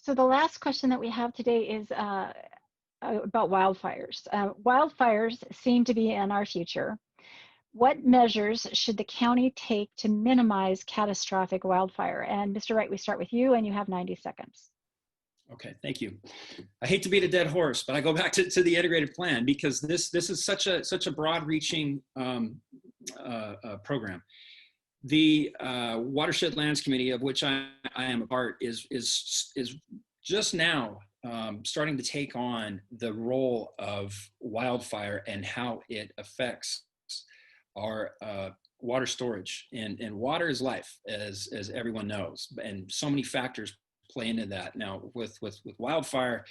So the last question that we have today is about wildfires. Wildfires seem to be in our future. What measures should the county take to minimize catastrophic wildfire? And Mr. Wright, we start with you, and you have 90 seconds. Okay, thank you. I hate to beat a dead horse, but I go back to the integrated plan because this is such a broad-reaching program. The Watershed Lands Committee, of which I am a part, is just now starting to take on the role of wildfire and how it affects our water storage. And water is life, as everyone knows, and so many factors play into that. Now, with wildfire,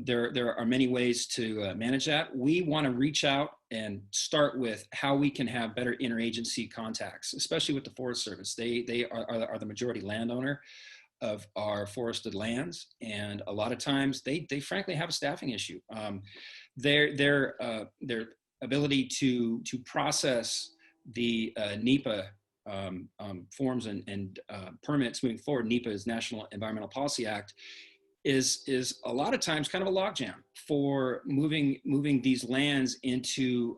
there are many ways to manage that. We want to reach out and start with how we can have better interagency contacts, especially with the Forest Service. They are the majority landowner of our forested lands, and a lot of times they frankly have a staffing issue. Their ability to process the NEPA forms and permits moving forward, NEPA is National Environmental Policy Act, is a lot of times kind of a logjam for moving these lands into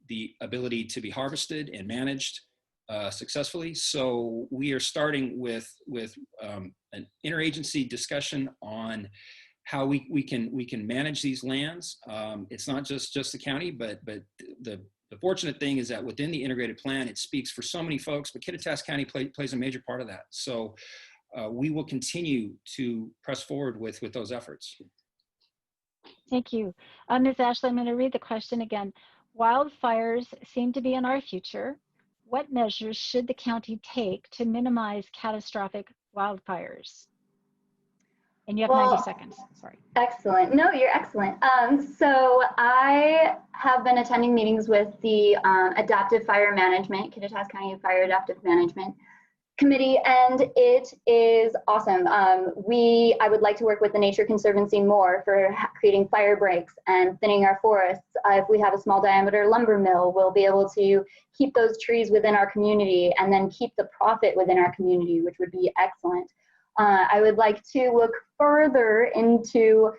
the ability to be harvested and managed successfully. So we are starting with an interagency discussion on how we can manage these lands. It's not just the county, but the fortunate thing is that within the integrated plan, it speaks for so many folks, but Kittitas County plays a major part of that. So we will continue to press forward with those efforts. Thank you. Ms. Ashley, I'm going to read the question again. Wildfires seem to be in our future. What measures should the county take to minimize catastrophic wildfires? And you have 90 seconds, sorry. Excellent. No, you're excellent. So I have been attending meetings with the Adaptive Fire Management, Kittitas County Fire Adaptive Management Committee, and it is awesome. I would like to work with the Nature Conservancy more for creating fire breaks and thinning our forests. If we have a small diameter lumber mill, we'll be able to keep those trees within our community and then keep the profit within our community, which would be excellent. I would like to look further into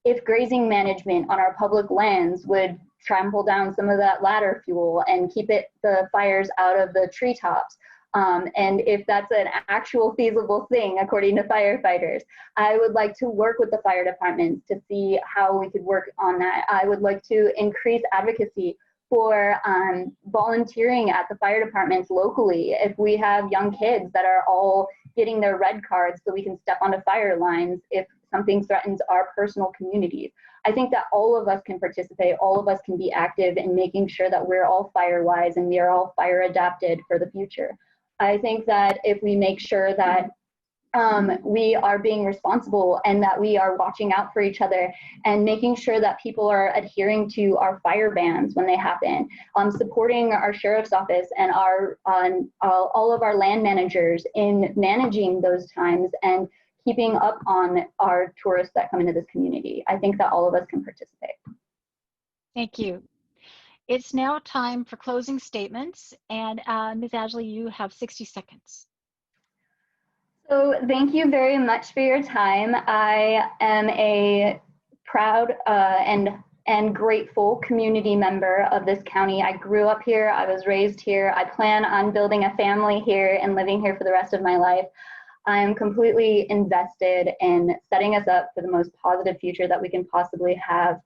if grazing management on our public lands would trample down some of that ladder fuel and keep the fires out of the treetops. And if that's an actual feasible thing, according to firefighters, I would like to work with the fire departments to see how we could work on that. I would like to increase advocacy for volunteering at the fire departments locally. If we have young kids that are all getting their red cards so we can step onto fire lines if something threatens our personal communities. I think that all of us can participate, all of us can be active in making sure that we're all fire wise and we are all fire adapted for the future. I think that if we make sure that we are being responsible and that we are watching out for each other and making sure that people are adhering to our fire bans when they happen, supporting our sheriff's office and all of our land managers in managing those times and keeping up on our tourists that come into this community. I think that all of us can participate. Thank you. It's now time for closing statements, and Ms. Ashley, you have 60 seconds. So thank you very much for your time. I am a proud and grateful community member of this county. I grew up here, I was raised here. I plan on building a family here and living here for the rest of my life. I am completely invested in setting us up for the most positive future that we can possibly have.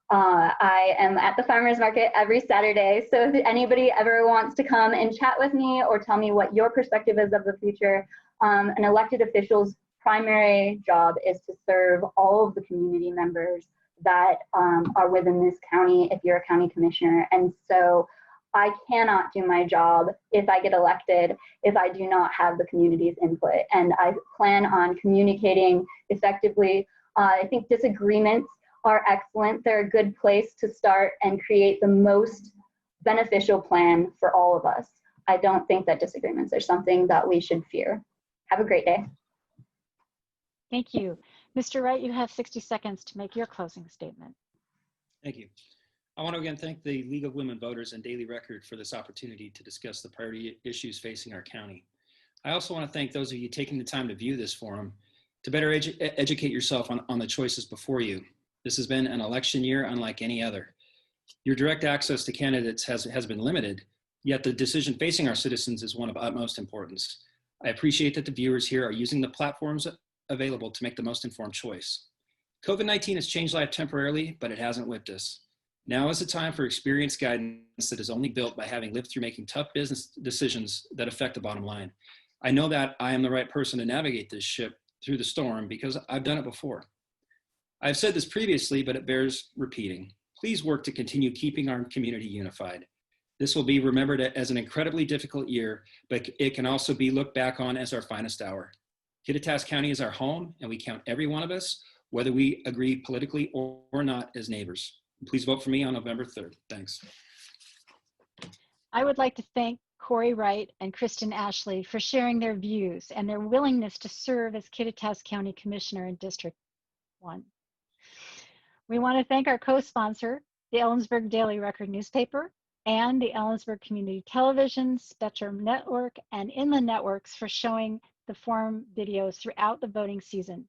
I am at the farmers market every Saturday, so if anybody ever wants to come and chat with me or tell me what your perspective is of the future, an elected official's primary job is to serve all of the community members that are within this county if you're a county commissioner. And so I cannot do my job if I get elected if I do not have the community's input. And I plan on communicating effectively. I think disagreements are excellent. They're a good place to start and create the most beneficial plan for all of us. I don't think that disagreements are something that we should fear. Have a great day. Thank you. Mr. Wright, you have 60 seconds to make your closing statement. Thank you. I want to again thank the League of Women Voters and Daily Record for this opportunity to discuss the priority issues facing our county. I also want to thank those of you taking the time to view this forum to better educate yourself on the choices before you. This has been an election year unlike any other. Your direct access to candidates has been limited, yet the decision facing our citizens is one of utmost importance. I appreciate that the viewers here are using the platforms available to make the most informed choice. COVID-19 has changed life temporarily, but it hasn't whipped us. Now is the time for experienced guidance that is only built by having lived through making tough business decisions that affect the bottom line. I know that I am the right person to navigate this ship through the storm because I've done it before. I've said this previously, but it bears repeating. Please work to continue keeping our community unified. This will be remembered as an incredibly difficult year, but it can also be looked back on as our finest hour. Kittitas County is our home, and we count every one of us, whether we agree politically or not, as neighbors. Please vote for me on November 3rd. Thanks. I would like to thank Cory Wright and Kristin Ashley for sharing their views and their willingness to serve as Kittitas County Commissioner in District 1. We want to thank our co-sponsor, the Ellensburg Daily Record newspaper, and the Ellensburg Community Television, Spectrum Network, and Inland Networks for showing the forum videos throughout the voting season.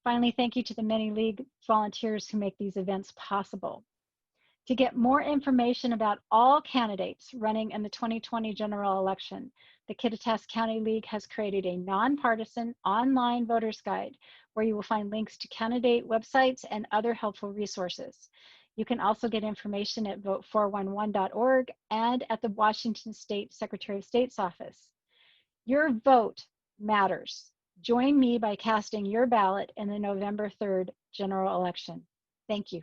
Finally, thank you to the many league volunteers who make these events possible. To get more information about all candidates running in the 2020 general election, the Kittitas County League has created a nonpartisan online voters guide where you will find links to candidate websites and other helpful resources. You can also get information at vote411.org and at the Washington State Secretary of State's office. Your vote matters. Join me by casting your ballot in the November 3rd general election. Thank you.